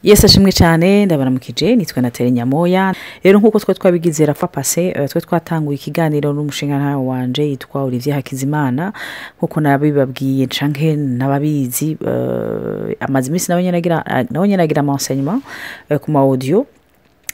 Yes ashimwe cyane ndabaramukije nitwe Nathalie Nyamoya rero nkuko twabigize rafa passé twatanguye ikiganiro n'umushinga wanje yitwa Olivier Hakizimana nkuko nabibabwiye canke nababizi amazi imisi nawe nagira enseignement ku ma audio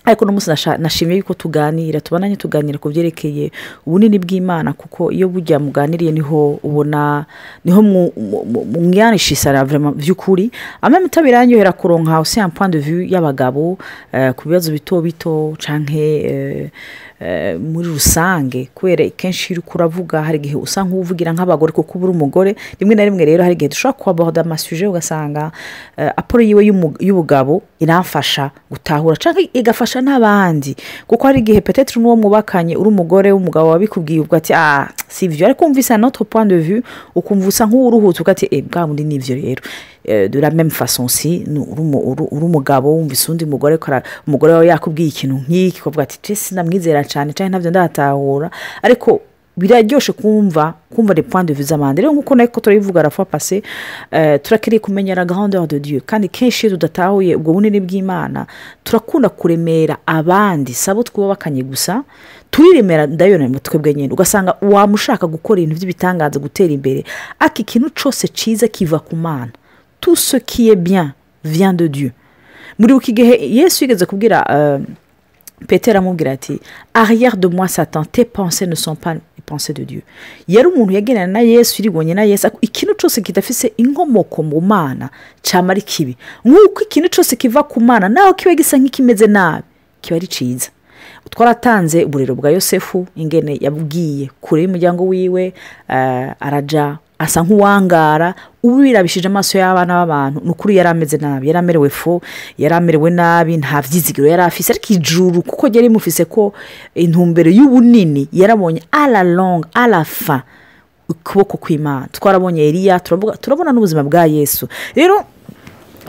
ariko no musi nashimye yuko tuganira tubananye ku byerekeye ubunini bw'Imana kuko iyo bujya muganiriye niho ubona niho mumyanishisa vraiment vyukuri ameme tabiranyohera kuronka aussi un point de vue y'abagabo ku bibazo bito canke muri rusange kwere kenshi uri kuravuga hari gihe usanga uvugira nk'abagore kuko ubura umugore rimwe na rimwe rero hari gihe dushaka kuaborda ma sujet ugasanga aporo yiwe y'ubugabo iramfasha gutahura canke igafasha n'abandi kuko hari gihe peut-être n'uwo mubakanye uri umugore w'umugabo wabikubwiye ubwo ati sivyo ariko umvisa notre point de vue ukumva usa nk'uruhutse ugati bwa bundi nivyo rero de la même façon si uri umugabo wumvise undi mugore umugore wawe yakubwiye ikintu nk'iki kuvuga ati twese namwizera cyane cyane ntavyo ndatahura ariko biraryoshe kumva les points de vue z'amande rero nkuko nako turivuga rafa passé turakiriye kumenya la grandeur de Dieu kandi kenshi tudatahuye ubwo bunini bw'Imana turakunda kuremera abandi sabo twubakanye gusa turiremera ndayona mu twebwe nyene ugasanga wamushaka gukora ibintu by'ibitangaza gutera imbere aki kintu cyose ciza kiva ku Mana tout ce qui est bien vient de Dieu muri ukigehe Yesu yigeze kubwira Peter amubwira ati arrière de moi Satan tes pensées ne sont pas les pensées de Dieu yari umuntu yagenana na Yesu iribonye na Yesu ikintu cyose kitafise inkomoko mu Mana camari kibi nkuko ikintu cyose kiva ku Mana naho kiwe gisa nk'ikimeze nabi kiba ari ciza twaratanze uburero bwa Yosefu ingene yabwiye kure y'umuryango wiwe araja asa nk'uwangara ubirabishije amaso y'abana b'abantu nukuri yarameze nabi yaramerewe fo yaramerewe nabi nta vyizigiro yarafise ariko ijuru kuko yari mufise ko intumbero y'ubunini yarabonye à la longue à la fin ukuboko kw'Imana twarabonye Eliya turabona n'ubuzima bwa Yesu rero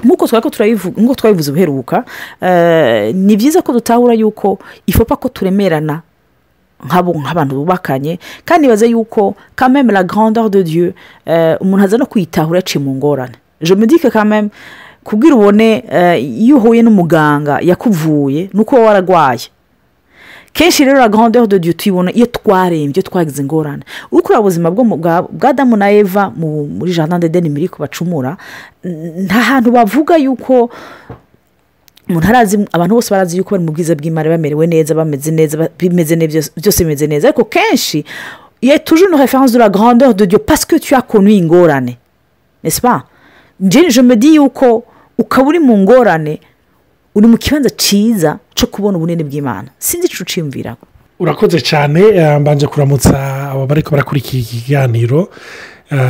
muko twako turayivuga ngo twayivuze ubuheruka ni byiza ko dutahura yuko ifopa ko turemerana nk'abantu bubakanye kandi baze yuko quand même la grandeur de Dieu umuntu haza no kwitahura ci mu ngorane je me dis que quand même kubwira ubone iyo uhuye n'umuganga yakuvuye nuko waragwaye kenshi rero la grandeur de Dieu tuyibona iyo twarembye twagize ingorane ukura ubuzima bwa Adamu na Eva muri jardin d'Eden muri ko bacumura nta hantu bavuga yuko Muntarazi abantu bose barazi yuko bari mu bwiza bw'Imana bamerewe neza bameze neza bimeze neza byose bimeze neza ariko kenshi il y a toujours une référence de la grandeur de Dieu parce que tu as connu ingorane n'est-ce pas je me dis yuko ukaburi mu ngorane uri mu kibanza ciza cyo kubona ubunene bw'Imana sinzi cucimvira urakoze cyane mbanje kuramutsa abo bariko barakurikira ikiganiro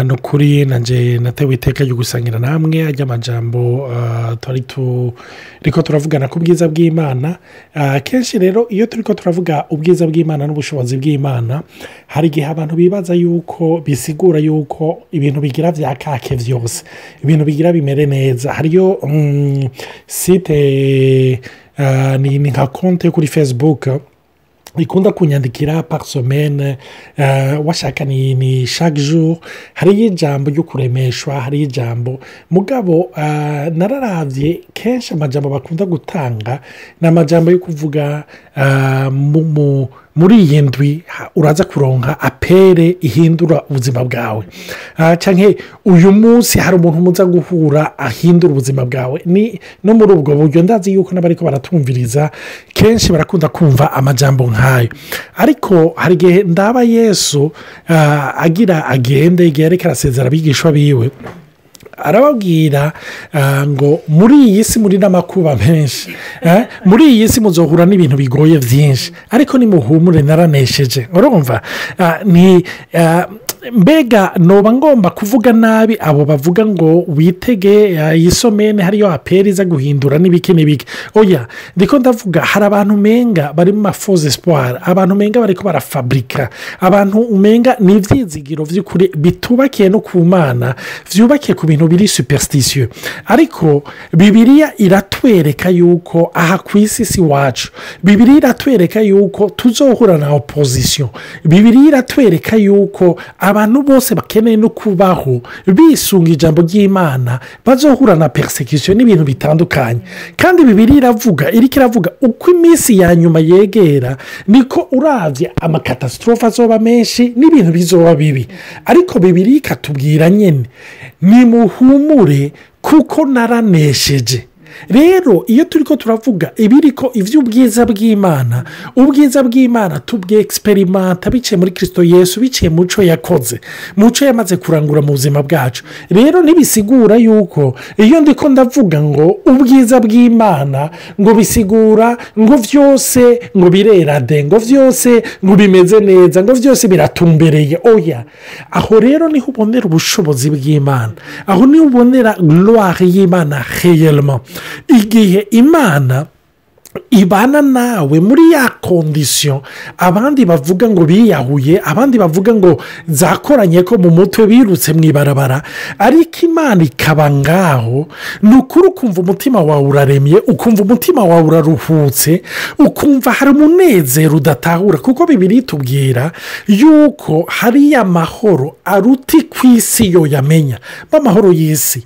no kuri nanje natewe iteka ryo gusangira namwe ajya amajambo turiko turavugana ku bwiza bw'Imana kenshi rero iyo turiko turavuga ubwiza bw'Imana n'ubushobozi bw'Imana hari gihe abantu bibaza yuko bisigura yuko ibintu bigira vyakake vyose ibintu bigira bimere neza hariyo site ni nka konte kuri Facebook ikunda kunyandikira par semaine washaka ni chaque jour hari ijambo ryo kuremeshwa hari ijambo mugabo nararavye kenshi amajambo bakunda gutanga na amajambo yo kuvuga muri iyi ndwi uraza kuronka apere ihindura ubuzima bwawe canke uyu munsi hari umuntu muza guhura ahindura ubuzima bwawe ni no muri ubwo buryo ndazi yuko n'abariko baratumviriza kenshi barakunda kumva amajambo nkayo ariko hari gihe ndaba Yesu agira agende igihe ariko arasezera abigishwa biwe arababwira ngo muri iyi si muri n'amakuba menshi muri iyi si muzohura n'ibintu bigoye byinshi ariko nimuhumure naranesheje urumva ni mbega noba ngomba kuvuga nabi abo bavuga ngo witege yisomene hariyo aperi za guhindura n'ibiki oya ndiko ndavuga hari abantu menga bari mu faux espoir abantu menga bariko barafabrika abantu umenga ni ivyizigiro vy'ukuri bitubakiye no ku Mana vyubakiye ku bintu biri superstitieux ariko Bibiliya iratwereka yuko aha kwisi si wacu Bibiliya iratwereka yuko tuzohura na opposition Bibiliya iratwereka yuko abantu bose bakeneye no kubaho bisunga ijambo ry'Imana bazohura na persecution n'ibintu bitandukanye. Kandi Bibiliya iravuga uko iminsi ya nyuma yegera niko uravye amakatastrophe azoba menshi n'ibintu bizoba bibi. Ariko Bibiliya ikatubwira nyene nimuhumure kuko naranesheje. Rero iyo turiko turavuga ibiriko ivy'ubwiza bw'Imana, ubwiza bw'Imana tubwexperimenta biciye muri Kristo Yesu, biciye muco yakoze, muco yamaze kurangura mu buzima bwacu. Rero ntibisigura yuko iyo ndiko ndavuga ngo ubwiza bw'Imana ngo bisigura ngo vyose ngo birera de, ngo vyose ngo bimeze neza, ngo vyose biratumbereye. Oya, aho rero niho ubonera ubushobozi bw'Imana, aho niho ubonera gloire y'Imana réellement. Igihe Imana ibana nawe muri ya kondisiyo abandi bavuga ngo biyahuye, abandi bavuga ngo zakoranye ko mu mutwe birutse mu ibarabara, ariko Imana ikaba ngaho, ni ukuri ukumva umutima wawe uraremye, ukumva umutima wawe uraruhutse, ukumva hari umunezero udatahura. Kuko Bibiliya itubwira yuko hariya mahoro aruti ku isi yo yamenya. B'amahoro y'isi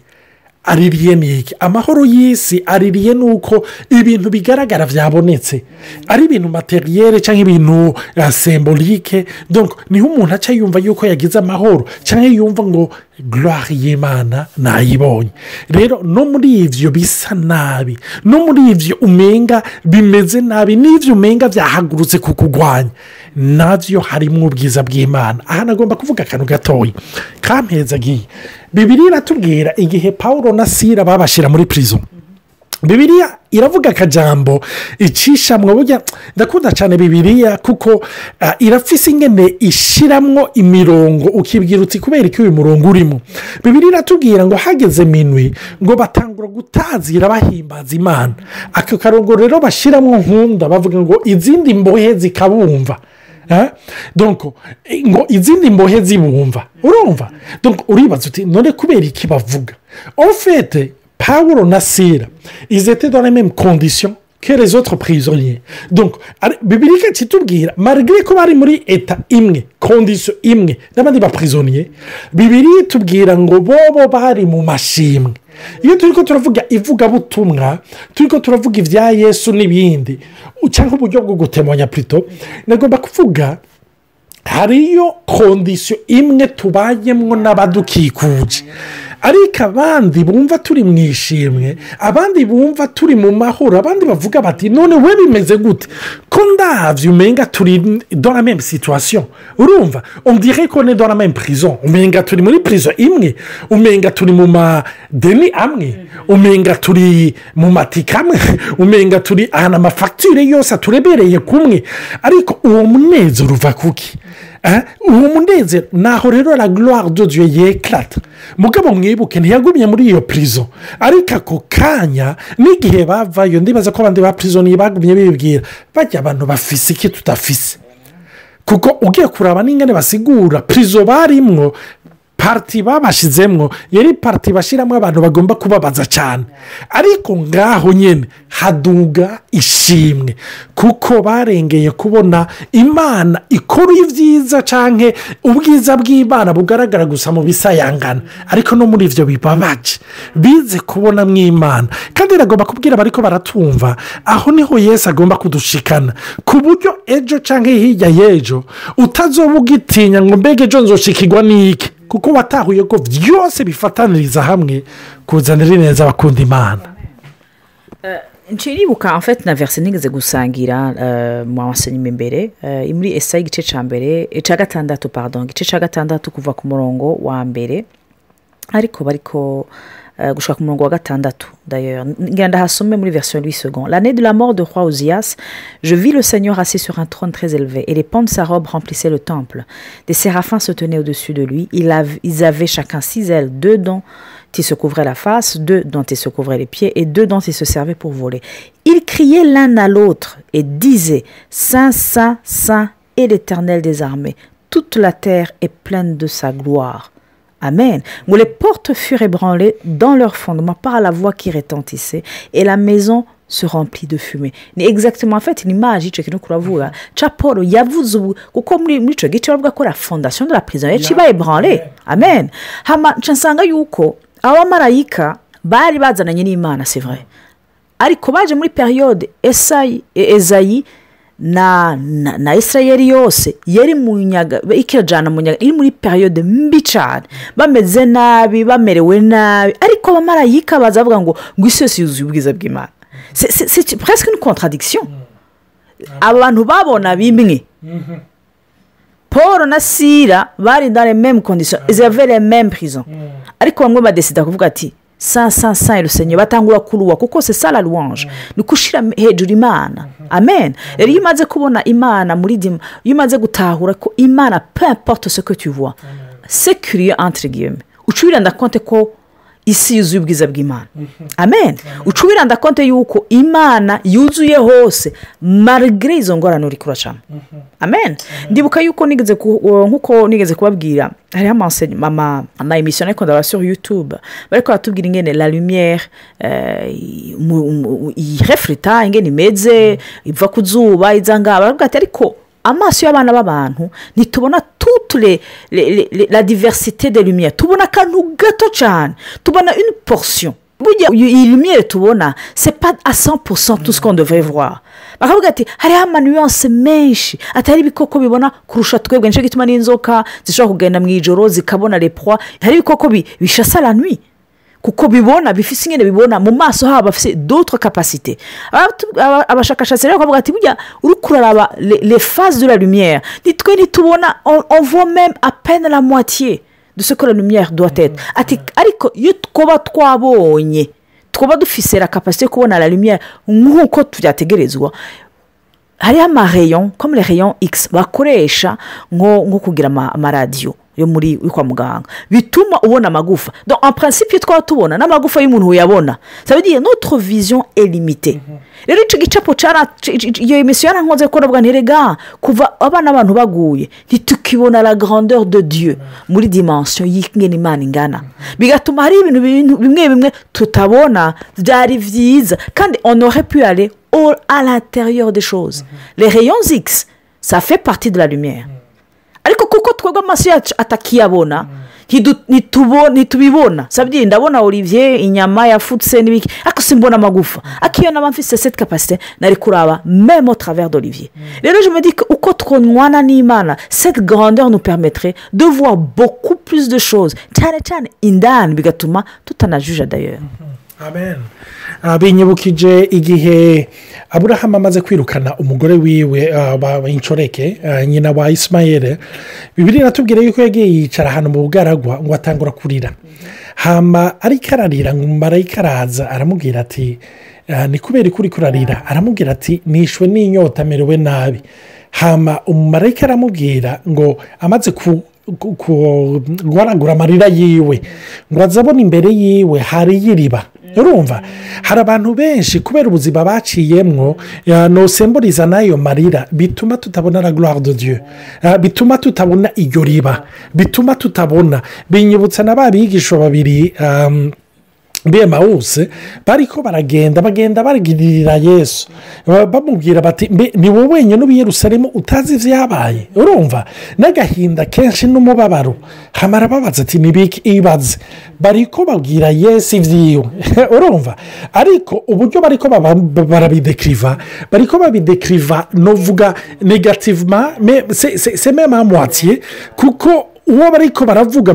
aririye niki? Amahoro y'isi aririye nuko ibintu bigaragara byabonetse, ari ibintu materiel cyangwa ibintu symbolique. Donc niho umuntu aca yumva yuko yagize amahoro cyangwa yumva ngo gloire y'Imana nayibonye. Rero no muri ivyo bisa nabi, no muri ivyo umenga bimeze nabi, n'ivyo umenga byahagurutse kukugwanya, navyo harimo ubwiza bw'Imana. Aha nagomba kuvuga akantu gatoyi kampezagiye. Bibiliya iratubwira igihe Paulo na Sila babashira muri prison. Bibiliya iravuga akajambo icishamwe. Burya ndakunda cyane Bibiliya kuko irafise ingene ishiramwo imirongo, ukibwira uti kubera iki uyu murongo urimo. Bibiliya iratubwira ngo hageze minwi ngo batangura gutazira bahimbaza Imana. Ako karongo rero bashiramwo nkunda, bavuga ngo izindi mbohe zikabumva. Donc ngo izindi mbohe zibumva, urumva. Donc uribaza uti none kubera iki bavuga? En fait, Paulo na Sila, ils étaient dans les mêmes conditions que les autres prisonniers. Donc Bibiliya itubwira malgré ko bari muri eta imwe, condition imwe n'abandi ba prisonniers, Bibiliya itubwira ngo bobo bari mu mashimwe. Iyo turiko turavuga ivugabutumwa, turiko turavuga ivya Yesu n'ibindi cyangwa uburyo bwo gutemonya plutôt, nagomba kuvuga hariyo condition imwe tubayemwo n'abadukikuje. Ariko abandi bumva turi mwishimwe, abandi bumva turi mu mahoro, abandi bavuga bati none we bimeze gute ko ndavye umenga turi dans la même situation. Urumva, on dirait qu'on est dans la même prison. Umenga turi muri prison imwe, umenga turi mu madeni amwe, umenga turi mu matika amwe, umenga turi ahana amafacture yose aturebereye kumwe. Ariko uwo munezero uva kuki? Uwo munezero naho rero la gloire de Dieu yeclate. Mugabo mwibuke ntiyagumye muri iyo prison, ariko ako kanya n'igihe bavayo ndibaza ko abandi ba prisonnier bagumye bibwira bajya abantu bafise iki tutafise. Kuko ugiye kuraba n'ingene basigura prison barimwo, parti babashizemwo yari parti bashiramwe abantu bagomba kubabaza cyane. Ariko ngaho nyene haduga ishimwe kuko barengeye kubona Imana ikora ivyiza canke ubwiza bw'Imana bugaragara gusa mu bisayangana, ariko no muri ivyo bibabaje bize kubona mw'Imana. Kandi ragomba kubwira bariko baratumva, aho niho Yesu agomba kudushikana ku buryo ejo canke hirya yejo utazobugitinya ngo mbege ejo nzoshikirwa n'iki, kuko watahuye ko byose bifataniriza hamwe kuzanira neza abakunda Imana. Nchiribuka en fait na verse nigeze gusangira mu enseignement imbere muri Esaya igice ca mbere ca gatandatu, pardon, igice ca gatandatu kuva ku murongo wa mbere ariko bariko gushaka ku murongo wa gatandatu. D'ailleurs ngenda hasome muri version 8 secondes. L'année de la mort de roi Ozias, je vis le Seigneur assis sur un trône très élevé et les pans de sa robe remplissaient le temple. Des séraphins se tenaient au-dessus de lui. Ils avaient chacun 6 ailes, 2 dont ils se couvraient la face, 2 dont ils se couvraient les pieds et 2 dont ils se servaient pour voler. Ils criaient l'un à l'autre et disaient: Saint, Saint, Saint est l'Éternel des armées. Toute la terre est pleine de sa gloire. Amen. Où les portes furent ébranlées dans leur fondement par la voix qui retentissait et la maison se remplit de fumée. Ni exactement en fait une image y'icyo kintu kuravuga. Ca Paul yavuze ubu kuko muri ico gice bavuga ko la fondation de la prison yaciba ébranlée. Amen. Hama nsanga yuko abamarayika bari bazananye n'Imana, c'est vrai. Ariko baje muri periode Esayi na Israeli yose yari mu nyaga ikirajana mu nyaga iri muri periode mbi cyane bameze nabi bamerewe nabi ariko abamarayika bazavuga ngo isi yose yuzuye ubwiza bw'Imana. C'est presque une contradiction. Abantu babona bimwe. Paul na Sila bari dans les mêmes conditions, ils avaient les mêmes prisons. Ariko bamwe badesida kuvuga ati Saint et le Seigneur batangura kuruwa kuko c'est ça la louange. Ni kushira hejuru Imana. Amen. Rero iyo umaze kubona Imana muri dima, iyo umaze gutahura ko Imana peu importe ce que tu vois. C'est curieux entre guillemets. Ucubira ndakonte ko isi yuzuye ubwiza bw'Imana. Amen. Ucubira ndakonte yuko Imana yuzuye hose malgré izo ngorane uri kuracamo. Amen. Ndibuka yuko nkuko nigeze kubabwira hari ama émission ariko ndaba sur YouTube bariko batubwira ingene la lumière irefleta ingene imeze iva kuzuba izanga baravuga ati ariko amaso y'abana b'abantu nitubona toute la diversité des lumières tubona kantu gato cyane tubona une portion. Iyi lumière tubona c'est pas à 100% tout ce qu'on devrait voir. Bakavuga ati hari amanuance menshi atari ibikoko bibona kurusha twebwe nje gituma n'inzoka zishobora kugenda mu ijoro zikabona les proies. Hari ibikoko bishasa la nuit kuko bibona bifise ingene bibona mu maso haba bafise d'autres capacités. Abashakashatsi rero bakavuga ati burya uri kuraraba les phases de la lumière nitwe nitubona on voit même à peine la moitié de ce que la lumière doit être. Ati ariko iyo twabonye twaba dufise la capacité kubona la lumière nk'uko tubyategerezwa hari ama-rayons comme les rayons X bakoresha nko kugira ama-radio yo muri kwa muganga bituma ubona amagufa. Donc en principe twaba tubona n'amagufa y'umuntu uyabona. Ça veut dire notre vision est limitée. Rero ico gicapo cara iyo émission yarankoze ko nabwo nterega kuva abana abantu baguye ntitukibona la grandeur de Dieu muri dimension y'ingene Imana ingana. Bigatuma hari ibintu bimwe tutabona byari vyiza kandi on aurait pu aller à l'intérieur des choses. Les rayons X ça fait partie de la lumière. Ariko kuko twebwe amaso yacu atakiyabona ntitubibona. Sabye ndabona Olivier inyama yafutse n'ibiki ariko simbona amagufa akiyona bamfise cette capacité nari kuraba même au travers d'Olivier. Rero je me dis que uko twonwana n'Imana cette grandeur nous permettrait de voir beaucoup plus de choses cyane indani bigatuma tutanajuja d'ailleurs. Amen. Binyibukije igihe Aburahamu amaze kwirukana umugore wiwe incoreke nyina wa Ismael. Bibiliya iratubwira yuko yagiye yicara hano mu bugaragwa ngo atangura kurira. Hama ariko ararira ngo marayika araza aramubwira ati ni kubera uri kurarira. Aramubwira ati nishwe n'inyota merewe nabi. Hama umumarayika aramubwira ngo amaze guharagura amarira yiwe ngo azabona imbere yiwe hari iriba. Urumva hari abantu benshi kubera ubuzima baciyemwo no semboliza nayo marira bituma tutabona la gloire de Dieu, bituma tutabona iyo riba, bituma tutabona. Binyibutsa n'ababigisho babiri Emawusi bariko bagenda barigirira Yesu bamubwira bati ni wowe wenyine ubi Yerusalemu utazi ivyabaye. Urumva n'agahinda kenshi n'umubabaro hamara babaza ati nibiki ibaze bariko babwira Yesu ivyiwe. Urumva ariko uburyo bariko barabidekriva novuga négativement mais c'est même à moitié kuko uwo bariko bavuga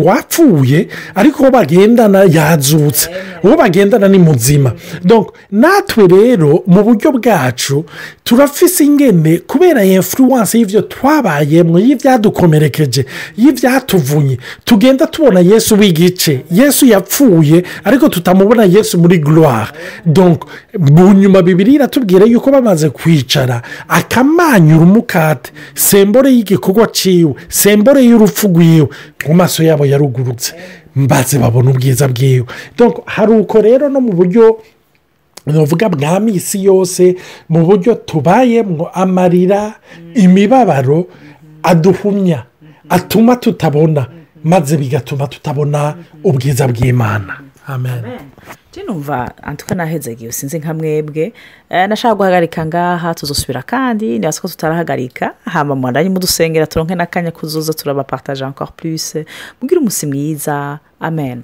wapfuye ariko uwo bagendana yazutse, uwo bagendana ni muzima. Donc natwe rero mu buryo bwacu turafise ingene kubera influence y'ivyo twabayemwe y'ivyadukomerekeje y'ivyatuvunye tugenda tubona Yesu w'igice. Yesu yapfuye ariko tutamubona Yesu muri gloire. Donc bunyuma Bibiliya iratubwira yuko bamaze kwicara akamanyura umukate sembore y'igikorwa ciwe, sembore y'urupfu rwiwe mu maso yabo yarugurutse mbaze babona ubwiza bwiwe. Donc hari uko rero no mu buryo novuga bwa misi yose mu buryo tubayemwo amarira imibabaro aduhumya atuma tutabona maze bigatuma tutabona ubwiza bw'Imana. Amen. numva antuka nahezagiye sinzi nka mwebwe nashaka guhagarika ngaha tuzosubira kandi nibaza ko tutarahagarika hama mwandanye mudusengera turonke n'akanya kuzoza turabapartage encore plus mugira umusi mwiza. Amen.